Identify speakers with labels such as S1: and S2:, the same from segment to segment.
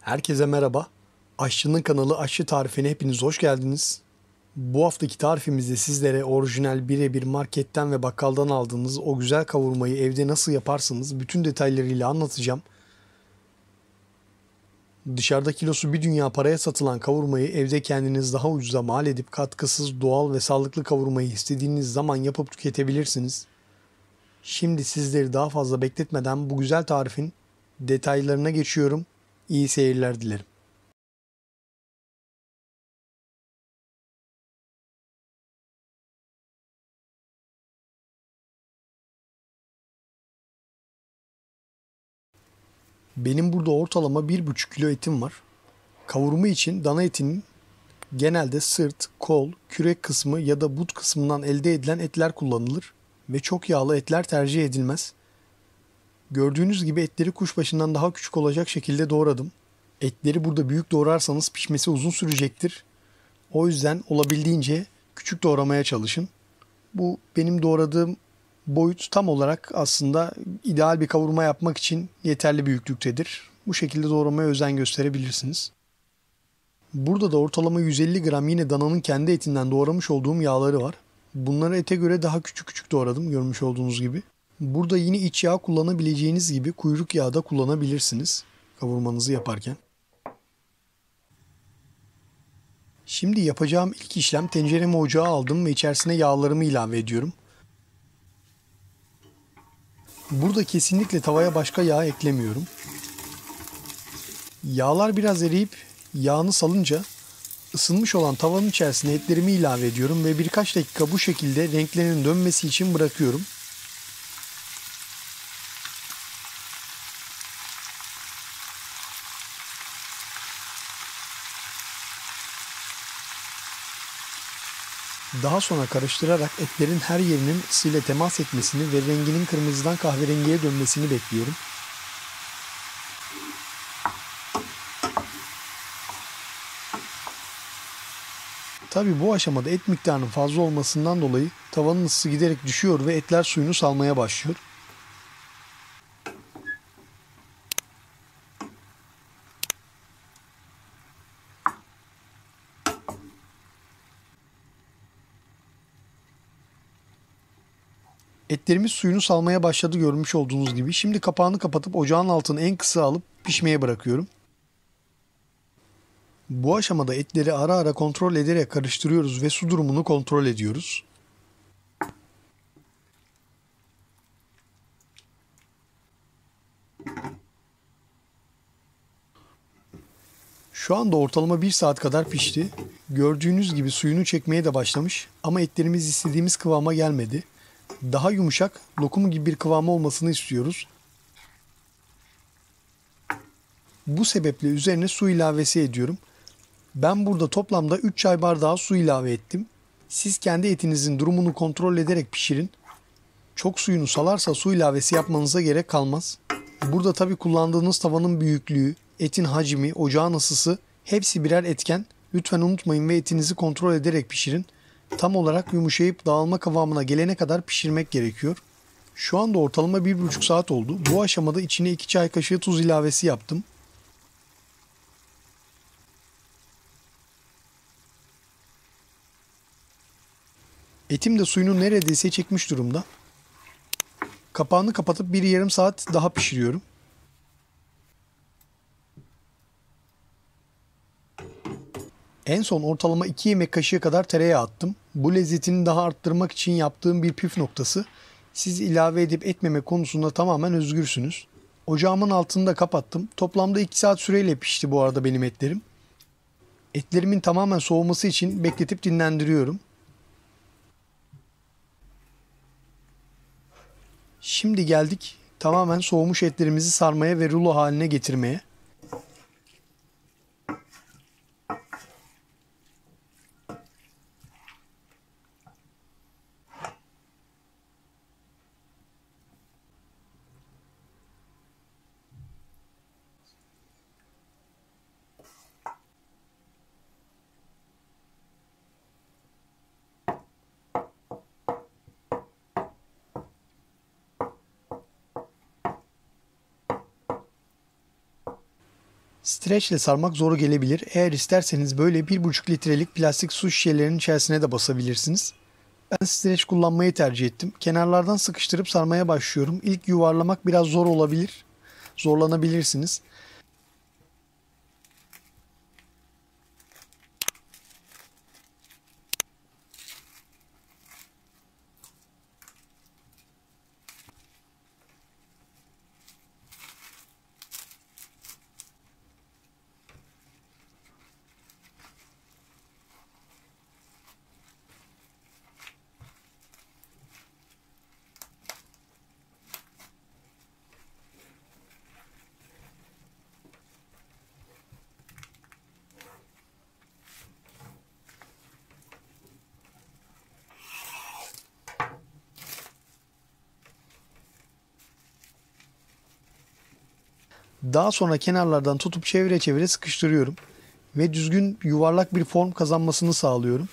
S1: Herkese merhaba. Aşçının kanalı Aşçı Tarifine hepiniz hoş geldiniz. Bu haftaki tarifimizde sizlere orijinal birebir marketten ve bakkaldan aldığınız o güzel kavurmayı evde nasıl yaparsınız bütün detaylarıyla anlatacağım. Dışarıda kilosu bir dünya paraya satılan kavurmayı evde kendiniz daha ucuza mal edip katkısız, doğal ve sağlıklı kavurmayı istediğiniz zaman yapıp tüketebilirsiniz. Şimdi sizleri daha fazla bekletmeden bu güzel tarifin detaylarına geçiyorum. İyi seyirler dilerim. Benim burada ortalama 1,5 kilo etim var. Kavurma için dana etinin genelde sırt, kol, kürek kısmı ya da but kısmından elde edilen etler kullanılır ve çok yağlı etler tercih edilmez. Gördüğünüz gibi etleri kuşbaşından daha küçük olacak şekilde doğradım. Etleri burada büyük doğrarsanız pişmesi uzun sürecektir. O yüzden olabildiğince küçük doğramaya çalışın. Bu benim doğradığım boyut tam olarak aslında ideal bir kavurma yapmak için yeterli büyüklüktedir. Bu şekilde doğramaya özen gösterebilirsiniz. Burada da ortalama 150 gram yine dananın kendi etinden doğramış olduğum yağları var. Bunları ete göre daha küçük küçük doğradım görmüş olduğunuz gibi. Burada yine iç yağ kullanabileceğiniz gibi kuyruk yağı da kullanabilirsiniz kavurmanızı yaparken. Şimdi yapacağım ilk işlem tenceremi ocağa aldım ve içerisine yağlarımı ilave ediyorum. Burada kesinlikle tavaya başka yağ eklemiyorum. Yağlar biraz eriyip yağını salınca ısınmış olan tavanın içerisine etlerimi ilave ediyorum ve birkaç dakika bu şekilde renklerinin dönmesi için bırakıyorum. Daha sonra karıştırarak etlerin her yerinin ısıyla temas etmesini ve renginin kırmızıdan kahverengiye dönmesini bekliyorum. Tabi bu aşamada et miktarının fazla olmasından dolayı tavanın ısısı giderek düşüyor ve etler suyunu salmaya başlıyor. Etlerimiz suyunu salmaya başladı görmüş olduğunuz gibi. Şimdi kapağını kapatıp ocağın altını en kısa alıp pişmeye bırakıyorum. Bu aşamada etleri ara ara kontrol ederek karıştırıyoruz ve su durumunu kontrol ediyoruz. Şu anda ortalama 1 saat kadar pişti. Gördüğünüz gibi suyunu çekmeye de başlamış ama etlerimiz istediğimiz kıvama gelmedi. Daha yumuşak, lokum gibi bir kıvamı olmasını istiyoruz. Bu sebeple üzerine su ilavesi ediyorum. Ben burada toplamda 3 çay bardağı su ilave ettim. Siz kendi etinizin durumunu kontrol ederek pişirin. Çok suyunu salarsa su ilavesi yapmanıza gerek kalmaz. Burada tabi kullandığınız tavanın büyüklüğü, etin hacmi, ocağın ısısı hepsi birer etken. Lütfen unutmayın ve etinizi kontrol ederek pişirin. Tam olarak yumuşayıp dağılma kıvamına gelene kadar pişirmek gerekiyor. Şu anda ortalama 1,5 saat oldu. Bu aşamada içine 2 çay kaşığı tuz ilavesi yaptım. Etim de suyunu neredeyse çekmiş durumda. Kapağını kapatıp bir yarım saat daha pişiriyorum. En son ortalama 2 yemek kaşığı kadar tereyağı attım. Bu lezzetini daha arttırmak için yaptığım bir püf noktası. Siz ilave edip etmeme konusunda tamamen özgürsünüz. Ocağımın altını da kapattım. Toplamda 2 saat süreyle pişti bu arada benim etlerim. Etlerimin tamamen soğuması için bekletip dinlendiriyorum. Şimdi geldik tamamen soğumuş etlerimizi sarmaya ve rulo haline getirmeye. Streçle sarmak zor gelebilir. Eğer isterseniz böyle 1,5 litrelik plastik su şişelerinin içerisine de basabilirsiniz. Ben streç kullanmayı tercih ettim. Kenarlardan sıkıştırıp sarmaya başlıyorum. İlk yuvarlamak biraz zor olabilir. Zorlanabilirsiniz. Daha sonra kenarlardan tutup çevire çevire sıkıştırıyorum ve düzgün yuvarlak bir form kazanmasını sağlıyorum.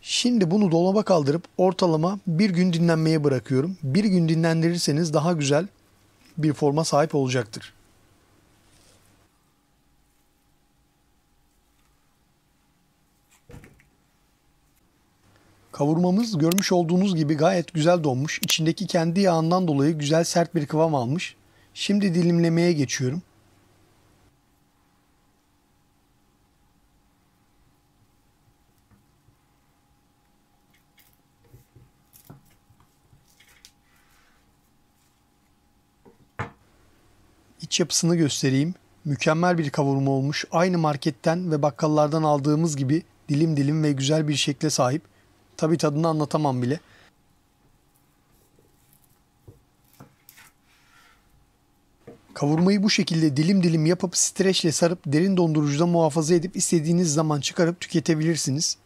S1: Şimdi bunu dolaba kaldırıp ortalama bir gün dinlenmeye bırakıyorum. Bir gün dinlendirirseniz daha güzel bir forma sahip olacaktır. Kavurmamız görmüş olduğunuz gibi gayet güzel donmuş. İçindeki kendi yağından dolayı güzel sert bir kıvam almış. Şimdi dilimlemeye geçiyorum. İç yapısını göstereyim. Mükemmel bir kavurma olmuş. Aynı marketten ve bakkallardan aldığımız gibi dilim dilim ve güzel bir şekle sahip. Tabii tadını anlatamam bile. Kavurmayı bu şekilde dilim dilim yapıp streçle sarıp derin dondurucuda muhafaza edip istediğiniz zaman çıkarıp tüketebilirsiniz.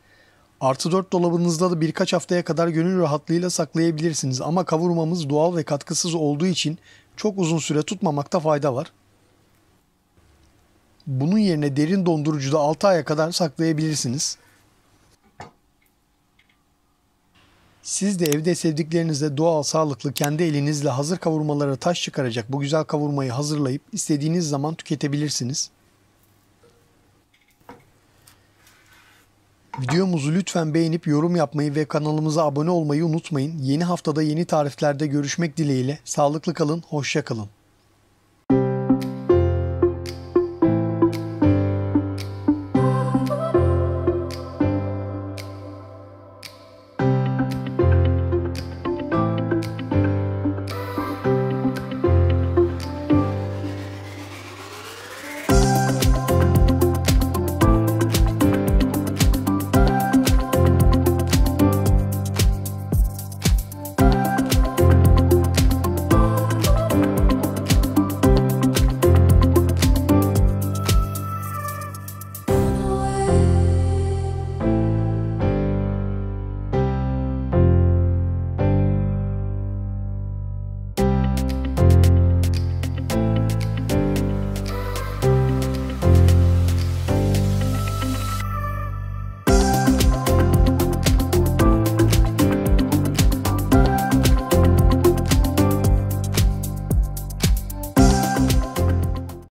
S1: Artı 4 dolabınızda da birkaç haftaya kadar gönül rahatlığıyla saklayabilirsiniz. Ama kavurmamız doğal ve katkısız olduğu için çok uzun süre tutmamakta fayda var. Bunun yerine derin dondurucuda 6 aya kadar saklayabilirsiniz. Siz de evde sevdiklerinizle doğal, sağlıklı, kendi elinizle hazır kavurmalara taş çıkaracak bu güzel kavurmayı hazırlayıp istediğiniz zaman tüketebilirsiniz. Videomuzu lütfen beğenip yorum yapmayı ve kanalımıza abone olmayı unutmayın. Yeni haftada yeni tariflerde görüşmek dileğiyle. Sağlıklı kalın, hoşça kalın.